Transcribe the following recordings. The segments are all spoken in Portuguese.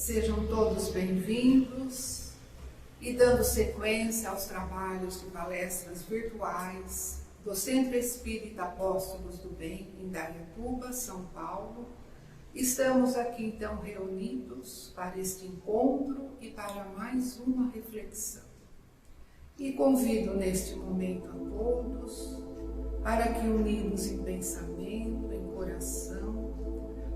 Sejam todos bem-vindos e dando sequência aos trabalhos de palestras virtuais do Centro Espírita Apóstolos do Bem, em Indaiatuba, São Paulo. Estamos aqui então reunidos para este encontro e para mais uma reflexão. E convido neste momento a todos para que, unidos em pensamento, em coração,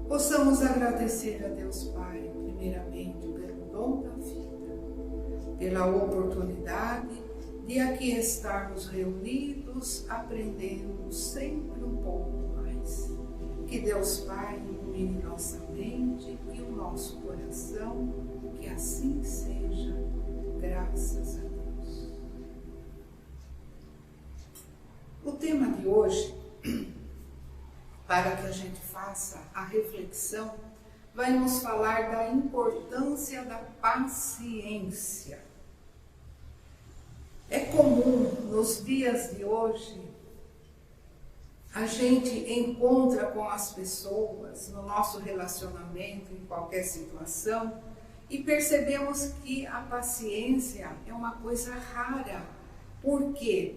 possamos agradecer a Deus Pai, primeiramente, pelo dom da vida, pela oportunidade de aqui estarmos reunidos, aprendendo sempre um pouco mais. Que Deus Pai ilumine nossa mente e o nosso coração, que assim seja, graças a Deus. O tema de hoje, para que a gente faça a reflexão, vai nos falar da importância da paciência. É comum nos dias de hoje a gente encontra com as pessoas no nosso relacionamento, em qualquer situação, e percebemos que a paciência é uma coisa rara. Por quê?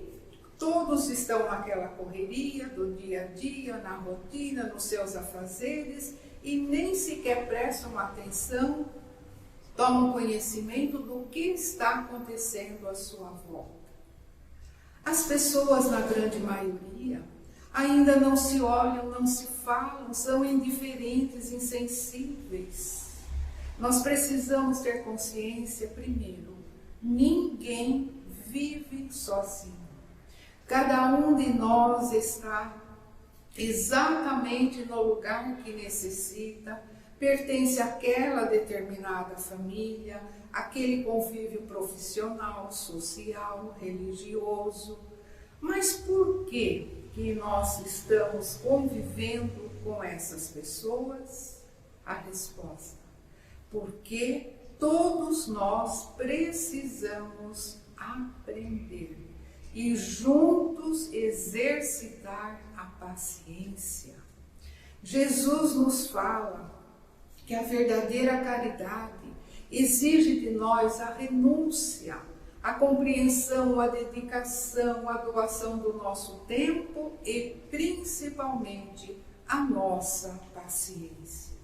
Todos estão naquela correria do dia a dia, na rotina, nos seus afazeres, e nem sequer prestam atenção, tomam conhecimento do que está acontecendo à sua volta. As pessoas, na grande maioria, ainda não se olham, não se falam, são indiferentes, insensíveis. Nós precisamos ter consciência, primeiro, ninguém vive sozinho. Cada um de nós está exatamente no lugar que necessita, pertence àquela determinada família, àquele convívio profissional, social, religioso. Mas por que nós estamos convivendo com essas pessoas? A resposta: porque todos nós precisamos aprender e juntos exercitar a paciência. Jesus nos fala que a verdadeira caridade exige de nós a renúncia, a compreensão, a dedicação, a doação do nosso tempo e principalmente a nossa paciência.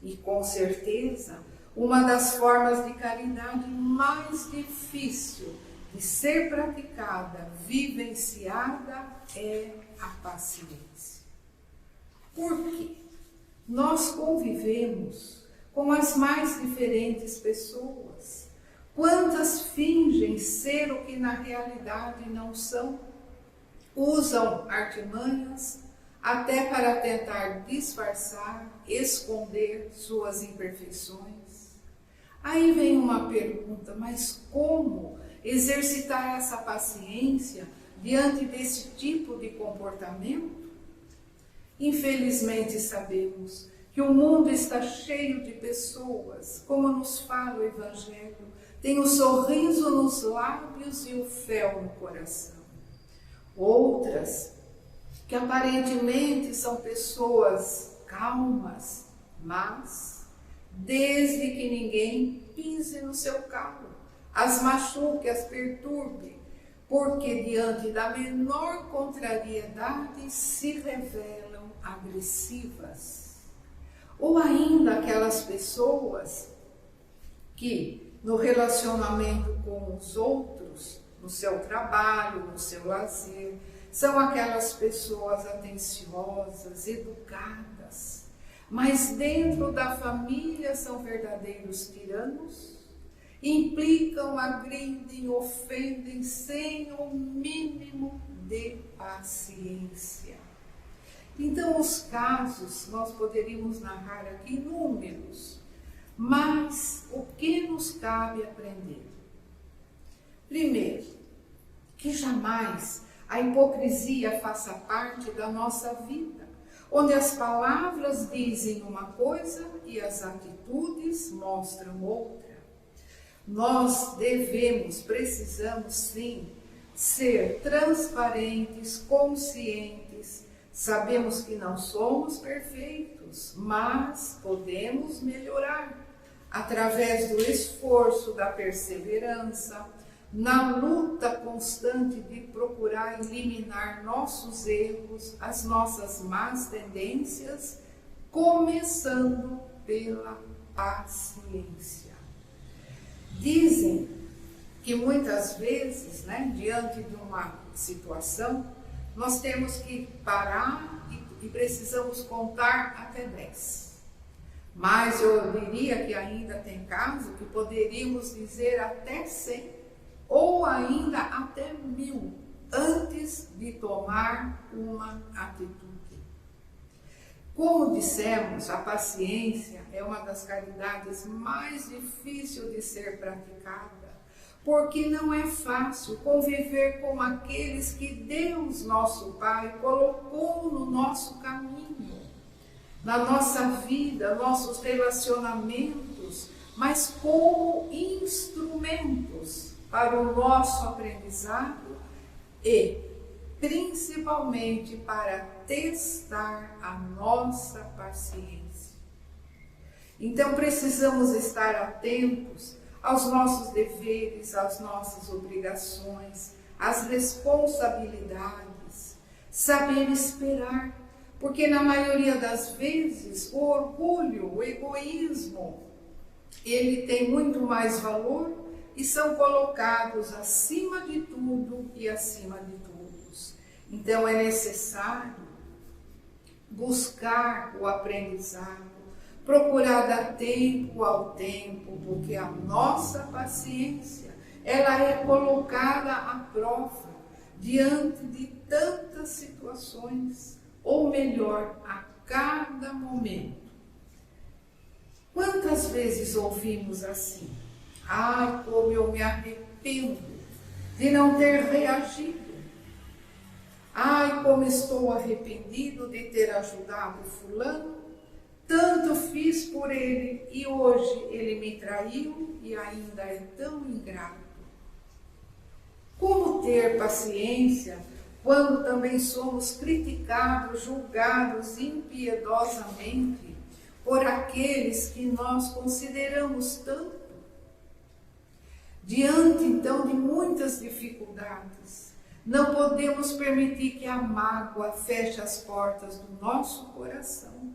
E com certeza, uma das formas de caridade mais difícil de ser praticada, vivenciada, é a paciência. Por quê? Nós convivemos com as mais diferentes pessoas. Quantas fingem ser o que na realidade não são? Usam artimanhas até para tentar disfarçar, esconder suas imperfeições. Aí vem uma pergunta: mas como exercitar essa paciência diante desse tipo de comportamento? Infelizmente sabemos que o mundo está cheio de pessoas, como nos fala o Evangelho, tem o sorriso nos lábios e o fel no coração. Outras, que aparentemente são pessoas calmas, mas desde que ninguém pise no seu calo, as machuque, as perturbe, porque diante da menor contrariedade se revelam agressivas. Ou ainda aquelas pessoas que no relacionamento com os outros, no seu trabalho, no seu lazer, são aquelas pessoas atenciosas, educadas, mas dentro da família são verdadeiros tiranos, implicam, agridem, ofendem sem o mínimo de paciência. Então, os casos, nós poderíamos narrar aqui inúmeros, mas o que nos cabe aprender? Primeiro, que jamais a hipocrisia faça parte da nossa vida, onde as palavras dizem uma coisa e as atitudes mostram outra. Nós precisamos sim, ser transparentes, conscientes. Sabemos que não somos perfeitos, mas podemos melhorar. através do esforço, da perseverança, na luta constante de procurar eliminar nossos erros, as nossas más tendências, começando pela paciência. Dizem que muitas vezes, diante de uma situação, nós temos que parar e precisamos contar até 10. Mas eu diria que ainda tem caso que poderíamos dizer até 100 ou ainda até 1000 antes de tomar uma atitude. Como dissemos, a paciência é uma das caridades mais difíceis de ser praticada, porque não é fácil conviver com aqueles que Deus, nosso Pai, colocou no nosso caminho, na nossa vida, nossos relacionamentos, mas como instrumentos para o nosso aprendizado e, principalmente, para testar a nossa paciência. Então, precisamos estar atentos aos nossos deveres, às nossas obrigações, às responsabilidades, saber esperar, porque na maioria das vezes o orgulho, o egoísmo, ele tem muito mais valor e são colocados acima de tudo e acima de todos. Então é necessário buscar o aprendizado, procurar dar tempo ao tempo, porque a nossa paciência, ela é colocada à prova diante de tantas situações, ou melhor, a cada momento. Quantas vezes ouvimos assim? Ai, como eu me arrependo de não ter reagido. Ai, como estou arrependido de ter ajudado fulano. Tanto fiz por ele e hoje ele me traiu e ainda é tão ingrato. Como ter paciência quando também somos criticados, julgados impiedosamente por aqueles que nós consideramos tanto? Diante, então, de muitas dificuldades, não podemos permitir que a mágoa feche as portas do nosso coração.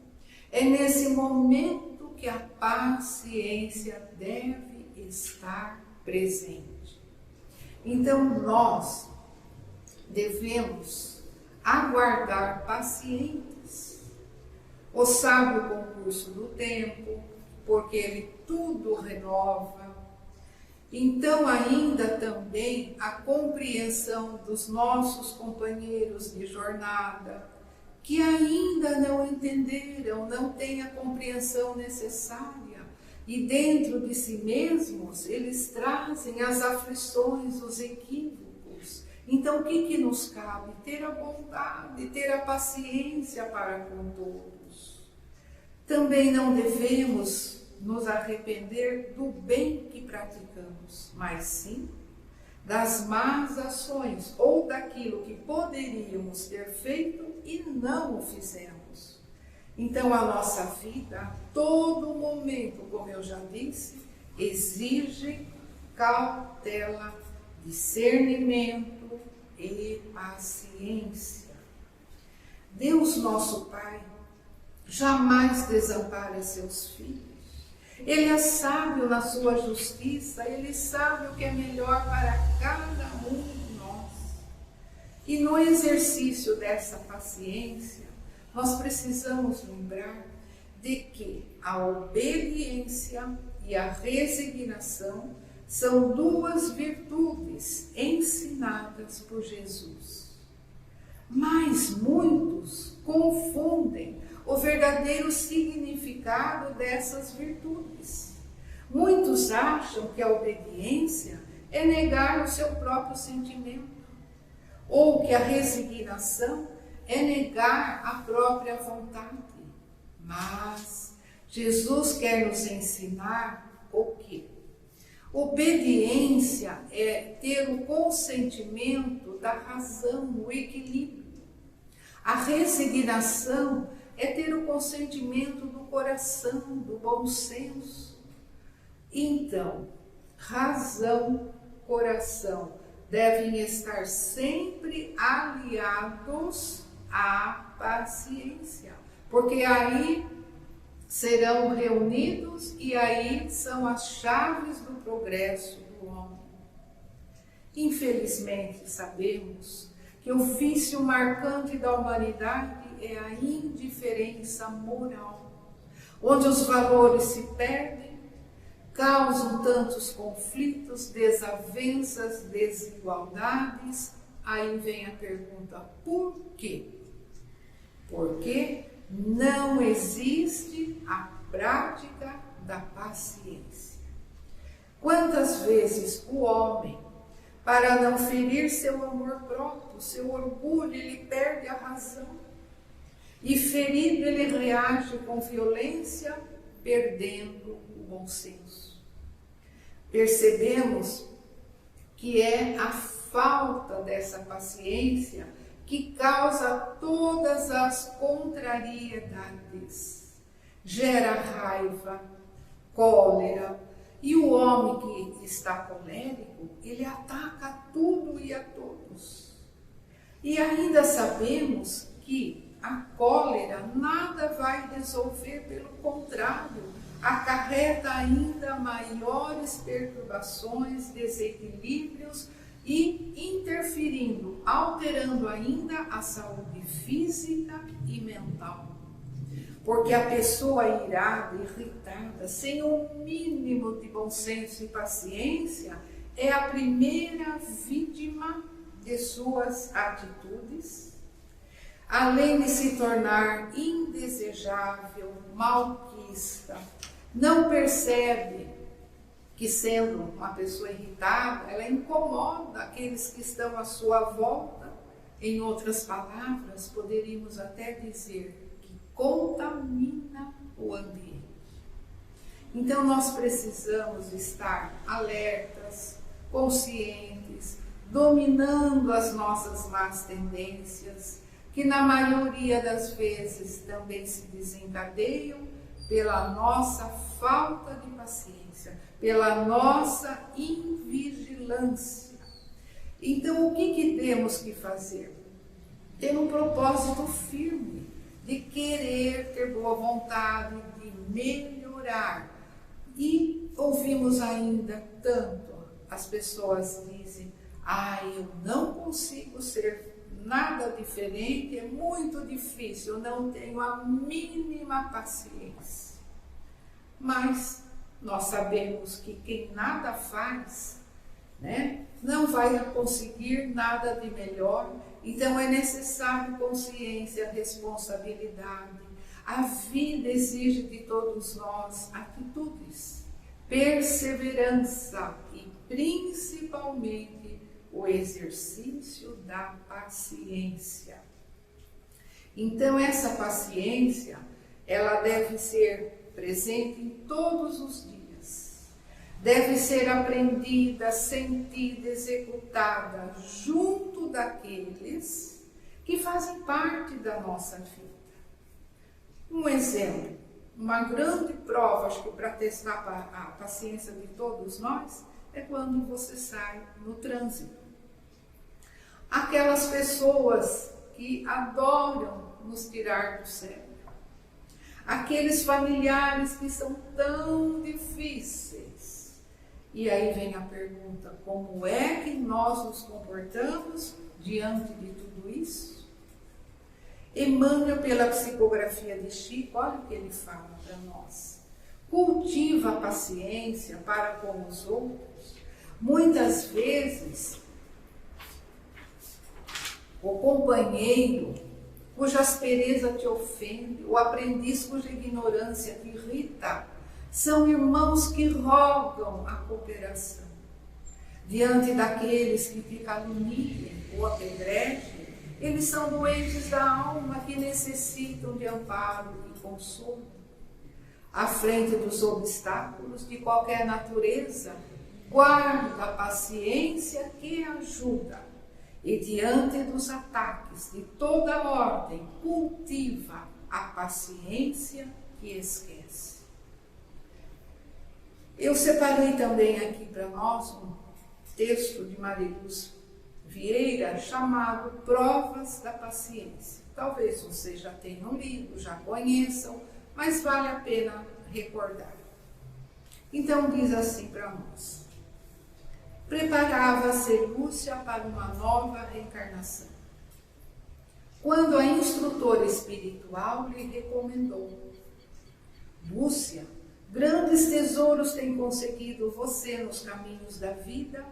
É nesse momento que a paciência deve estar presente. Então, nós devemos aguardar pacientes o sábio concurso do tempo, porque ele tudo renova. Então, ainda também a compreensão dos nossos companheiros de jornada, que ainda não entenderam, não têm a compreensão necessária, e dentro de si mesmos eles trazem as aflições, os equívocos. Então, o que nos cabe? Ter a bondade, ter a paciência para com todos. Também não devemos nos arrepender do bem que praticamos, mas sim das más ações ou daquilo que poderíamos ter feito e não o fizemos. Então a nossa vida, a todo momento, como eu já disse, exige cautela, discernimento e paciência. Deus, nosso Pai, jamais desampara seus filhos. Ele é sábio na sua justiça, ele sabe o que é melhor para cada um de nós. E no exercício dessa paciência, nós precisamos lembrar de que a obediência e a resignação são duas virtudes ensinadas por Jesus. Mas muitos confundem o verdadeiro significado dessas virtudes. Muitos acham que a obediência é negar o seu próprio sentimento, ou que a resignação é negar a própria vontade. Mas Jesus quer nos ensinar o quê? Obediência é ter o consentimento da razão, o equilíbrio. A resignação é ter o consentimento do coração, do bom senso. Então, razão, coração devem estar sempre aliados à paciência, porque aí serão reunidos e aí são as chaves do progresso do homem. Infelizmente, sabemos que o vício marcante da humanidade é a indiferença moral, onde os valores se perdem, causam tantos conflitos, desavenças, desigualdades. Aí vem a pergunta: por quê? Porque não existe a prática da paciência. Quantas vezes o homem, para não ferir seu amor próprio, seu orgulho, ele perde a razão. E ferido, ele reage com violência, perdendo o bom senso. Percebemos que é a falta dessa paciência que causa todas as contrariedades. Gera raiva, cólera, e o homem que está colérico, ele ataca tudo e a todos. E ainda sabemos que a cólera nada vai resolver, pelo contrário, acarreta ainda maiores perturbações, desequilíbrios e interferindo, alterando ainda a saúde física e mental. Porque a pessoa irada, irritada, sem o mínimo de bom senso e paciência, é a primeira vítima de suas atitudes, além de se tornar indesejável, malquista. Não percebe que, sendo uma pessoa irritada, ela incomoda aqueles que estão à sua volta. Em outras palavras, poderíamos até dizer que contamina o ambiente. Então nós precisamos estar alertas, conscientes, dominando as nossas más tendências, que na maioria das vezes também se desencadeiam pela nossa falta de paciência, pela nossa invigilância. Então, o que temos que fazer? Ter um propósito firme, de querer, ter boa vontade, de melhorar. E ouvimos ainda tanto, as pessoas dizem: eu não consigo ser nada diferente, é muito difícil, eu não tenho a mínima paciência. Mas nós sabemos que quem nada faz, não vai conseguir nada de melhor. Então é necessário consciência, responsabilidade. A vida exige de todos nós atitudes, perseverança e principalmente o exercício da paciência. Então essa paciência, ela deve ser presente em todos os dias. Deve ser aprendida, sentida, executada junto daqueles que fazem parte da nossa vida. Um exemplo, uma grande prova, acho que para testar a paciência de todos nós, é quando você sai no trânsito. Aquelas pessoas que adoram nos tirar do sério. Aqueles familiares que são tão difíceis. E aí vem a pergunta: como é que nós nos comportamos diante de tudo isso? Emmanuel, pela psicografia de Chico, olha o que ele fala para nós. Cultiva a paciência para com os outros. Muitas vezes, o companheiro cuja aspereza te ofende, o aprendiz cuja ignorância te irrita, são irmãos que rogam a cooperação. Diante daqueles que te caluniam ou apedrejam, eles são doentes da alma que necessitam de amparo e consolo. À frente dos obstáculos de qualquer natureza, guarda a paciência que ajuda. E diante dos ataques de toda ordem, cultiva a paciência que esquece. Eu separei também aqui para nós um texto de Mariluz Vieira chamado Provas da Paciência. Talvez vocês já tenham lido, já conheçam, mas vale a pena recordar. Então diz assim para nós: preparava-se Lúcia para uma nova reencarnação, quando a instrutora espiritual lhe recomendou: Lúcia, grandes tesouros tem conseguido você nos caminhos da vida,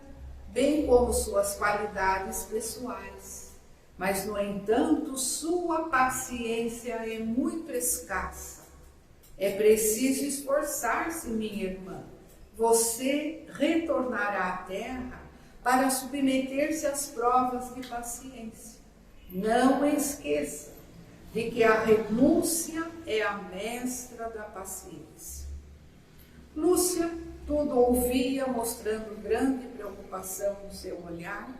bem como suas qualidades pessoais. Mas, no entanto, sua paciência é muito escassa. É preciso esforçar-se, minha irmã. Você retornará à Terra para submeter-se às provas de paciência. Não esqueça de que a renúncia é a mestra da paciência. Lúcia tudo ouvia, mostrando grande preocupação no seu olhar,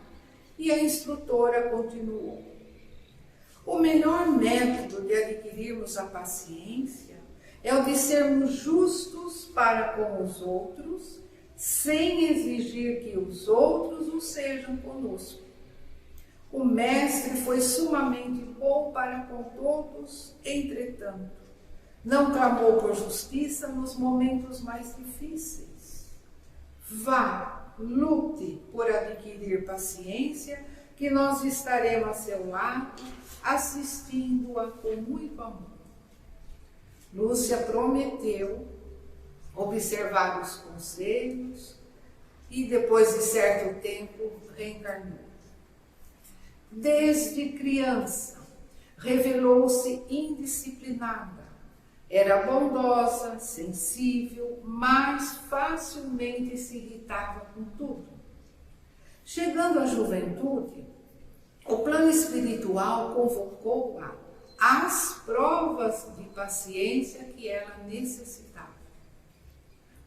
e a instrutora continuou: o melhor método de adquirirmos a paciência é o de sermos justos para com os outros, sem exigir que os outros o sejam conosco. O mestre foi sumamente bom para com todos, entretanto, não clamou por justiça nos momentos mais difíceis. Vá, lute por adquirir paciência, que nós estaremos a seu lado, assistindo-a com muito amor. Lúcia prometeu observar os conselhos e, depois de certo tempo, reencarnou. Desde criança, revelou-se indisciplinada. Era bondosa, sensível, mas facilmente se irritava com tudo. Chegando à juventude, o plano espiritual convocou-a às provas de paciência que ela necessitava.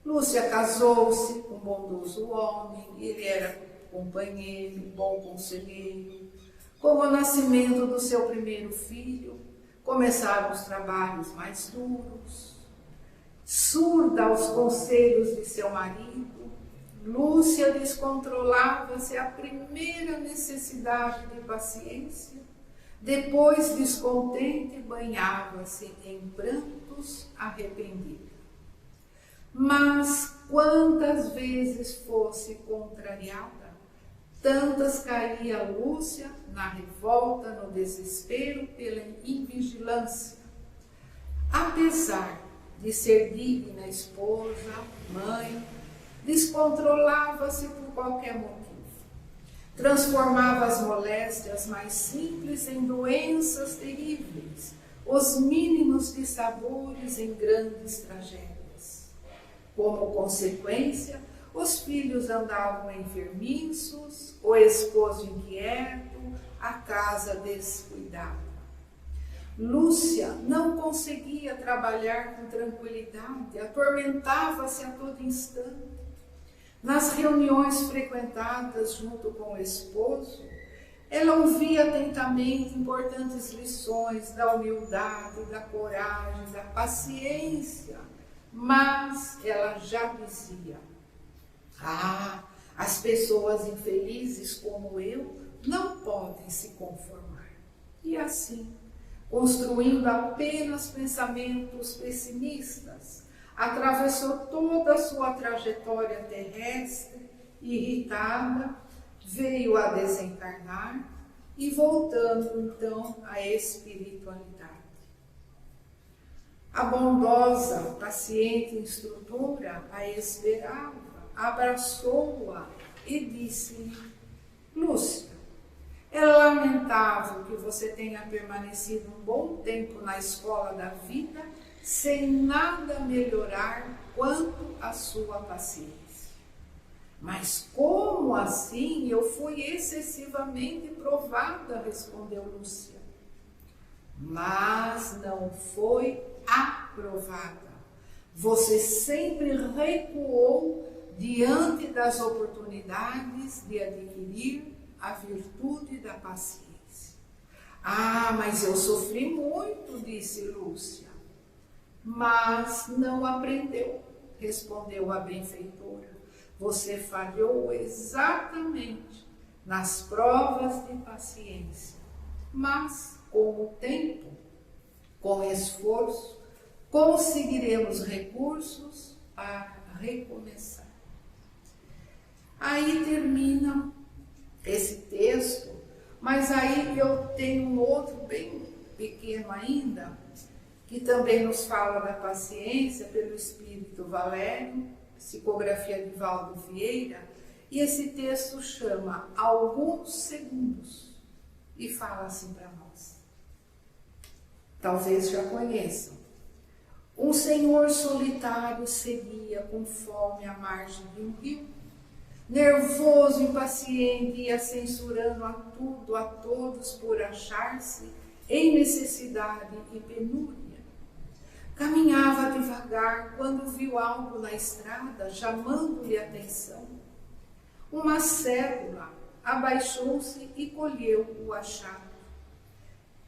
Lúcia casou-se com um bondoso homem, ele era companheiro, bom conselheiro. Com o nascimento do seu primeiro filho, começaram os trabalhos mais duros. Surda aos conselhos de seu marido, Lúcia descontrolava-se a primeira necessidade de paciência, depois, descontente, banhava-se em prantos arrependida. Mas quantas vezes fosse contrariada, tantas caía Lúcia na revolta, no desespero, pela invigilância. Apesar de ser digna esposa, mãe, descontrolava-se por qualquer motivo. Transformava as moléstias mais simples em doenças terríveis, os mínimos dissabores em grandes tragédias. Como consequência, os filhos andavam enfermiços, o esposo inquieto, a casa descuidada. Lúcia não conseguia trabalhar com tranquilidade, atormentava-se a todo instante. Nas reuniões frequentadas junto com o esposo, ela ouvia atentamente importantes lições da humildade, da coragem, da paciência, mas ela já dizia: as pessoas infelizes como eu não podem se conformar. E assim, construindo apenas pensamentos pessimistas, atravessou toda a sua trajetória terrestre, irritada, veio a desencarnar e voltando então à espiritualidade. A bondosa, paciente instrutora a esperava, abraçou-a e disse-lhe: Lúcia, é lamentável que você tenha permanecido um bom tempo na escola da vida sem nada melhorar quanto à sua paciência. Mas como assim? Eu fui excessivamente provada, respondeu Lúcia. Mas não foi aprovada. Você sempre recuou diante das oportunidades de adquirir a virtude da paciência. Mas eu sofri muito, disse Lúcia. Mas não aprendeu. respondeu a benfeitora, você falhou exatamente nas provas de paciência, mas com o tempo, com esforço, conseguiremos recursos para recomeçar. Aí termina esse texto, mas aí eu tenho um outro bem pequeno ainda, que também nos fala da paciência pelo Espírito Valério, psicografia de Valdo Vieira, e esse texto chama Alguns Segundos e fala assim para nós. Talvez já conheçam. Um senhor solitário seguia com fome à margem de um rio. Nervoso, impaciente, ia censurando a tudo, a todos por achar-se em necessidade e penúria. Caminhava devagar quando viu algo na estrada, chamando-lhe a atenção. Uma cédula, abaixou-se e colheu o achado.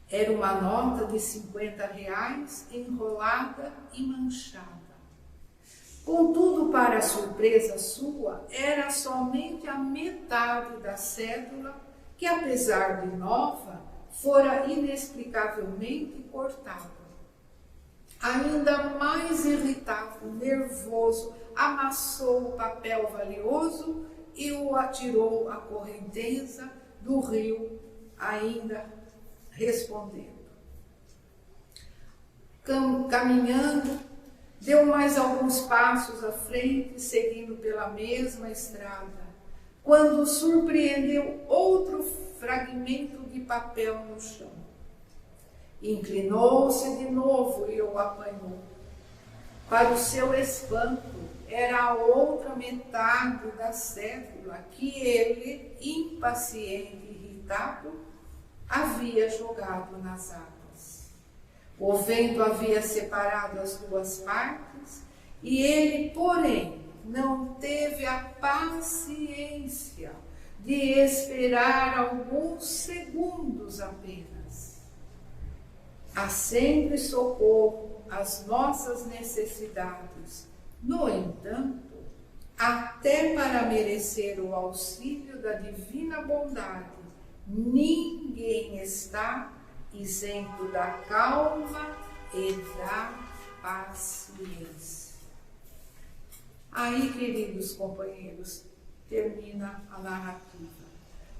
Era uma nota de R$50 enrolada e manchada. Contudo, para surpresa sua, era somente a metade da cédula que, apesar de nova, fora inexplicavelmente cortada. Ainda mais irritado, nervoso, amassou o papel valioso e o atirou à correnteza do rio, ainda respondendo. Caminhando, deu mais alguns passos à frente, seguindo pela mesma estrada, quando surpreendeu outro fragmento de papel no chão. Inclinou-se de novo e o apanhou. Para o seu espanto, era a outra metade da cédula que ele, impaciente e irritado, havia jogado nas águas. O vento havia separado as duas partes e ele, porém, não teve a paciência de esperar alguns segundos apenas. Há sempre socorro às nossas necessidades. No entanto, até para merecer o auxílio da divina bondade, ninguém está isento da calma e da paciência. Aí, queridos companheiros, termina a narrativa.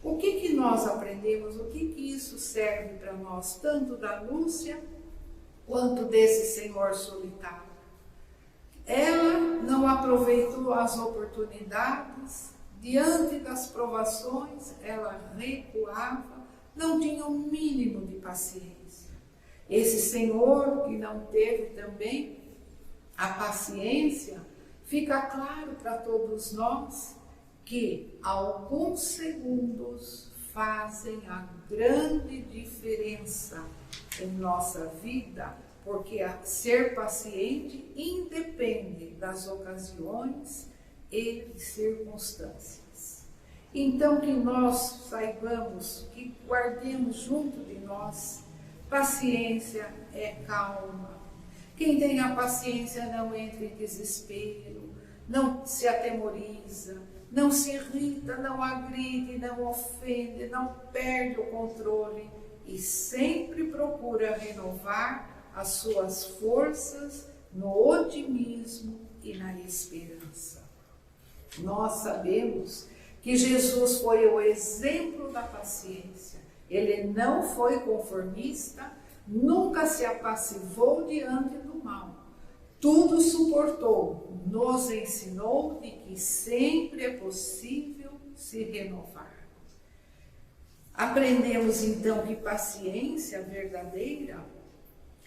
O que nós aprendemos, o que isso serve para nós, tanto da Lúcia quanto desse senhor solitário? Ela não aproveitou as oportunidades, diante das provações, ela recuava, não tinha o mínimo de paciência. Esse senhor que não teve também a paciência, fica claro para todos nós que alguns segundos fazem a grande diferença em nossa vida, porque ser paciente independe das ocasiões e circunstâncias. Então, que nós saibamos, que guardemos junto de nós, paciência é calma. Quem tem a paciência não entra em desespero, não se atemoriza, não se irrita, não agride, não ofende, não perde o controle e sempre procura renovar as suas forças no otimismo e na esperança. Nós sabemos que Jesus foi o exemplo da paciência. Ele não foi conformista, nunca se apassivou diante do mal. Tudo suportou, nos ensinou de que sempre é possível se renovar. Aprendemos então que paciência verdadeira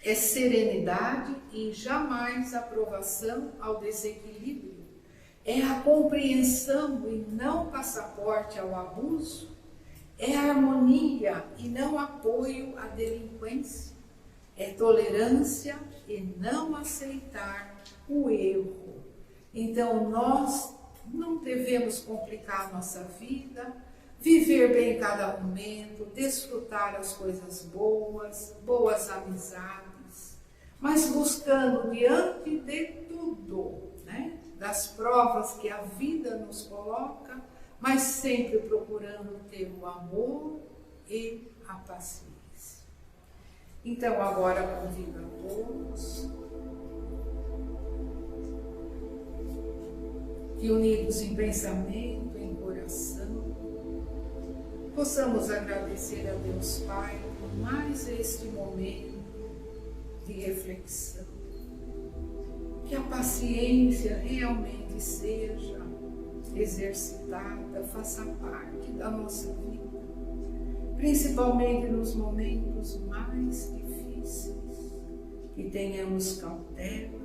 é serenidade e jamais aprovação ao desequilíbrio. É a compreensão e não passaporte ao abuso. É harmonia e não apoio à delinquência. É tolerância e não aceitar o erro. Então nós não devemos complicar a nossa vida, viver bem cada momento, desfrutar as coisas boas, boas amizades, mas buscando diante de tudo, né? Das provas que a vida nos coloca, mas sempre procurando ter o amor e a paciência. Então agora convido a todos que, unidos em pensamento, em coração, possamos agradecer a Deus Pai por mais este momento de reflexão. Que a paciência realmente seja exercitada, faça parte da nossa vida, principalmente nos momentos mais difíceis, que tenhamos cautela,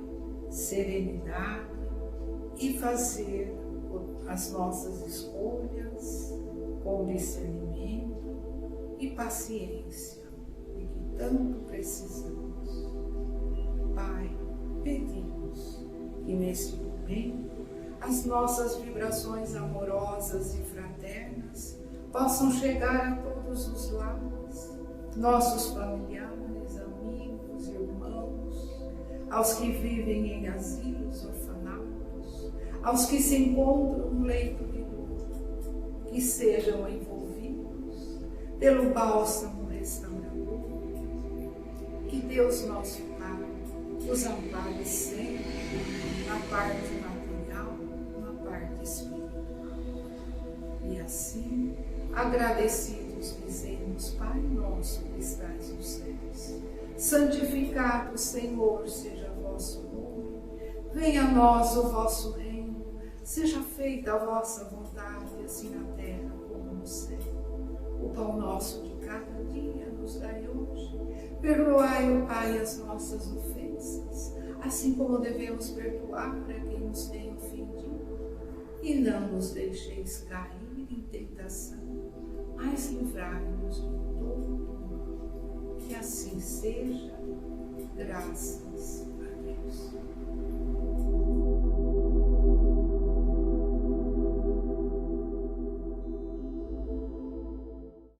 serenidade e fazer as nossas escolhas com discernimento e paciência, de que tanto precisamos. Pai, pedimos que neste momento as nossas vibrações amorosas e fraternas possam chegar a todos os lares, nossos familiares, amigos, irmãos, aos que vivem em asilos, orfanatos, aos que se encontram no leito de dor, que sejam envolvidos pelo bálsamo restaurador. Que Deus nosso Pai os ampare sempre na parte material, na parte espiritual. E assim, agradecidos dizemos: Pai nosso que estais nos céus, santificado, Senhor, seja o vosso nome. Venha a nós o vosso reino, seja feita a vossa vontade, assim na terra como no céu. O pão nosso de cada dia nos dai hoje. Perdoai, ó Pai, as nossas ofensas, assim como devemos perdoar a quem nos tem ofendido. E não nos deixeis cair em tentação, mas livrai-nos de todo mal. Que assim seja, graças a Deus.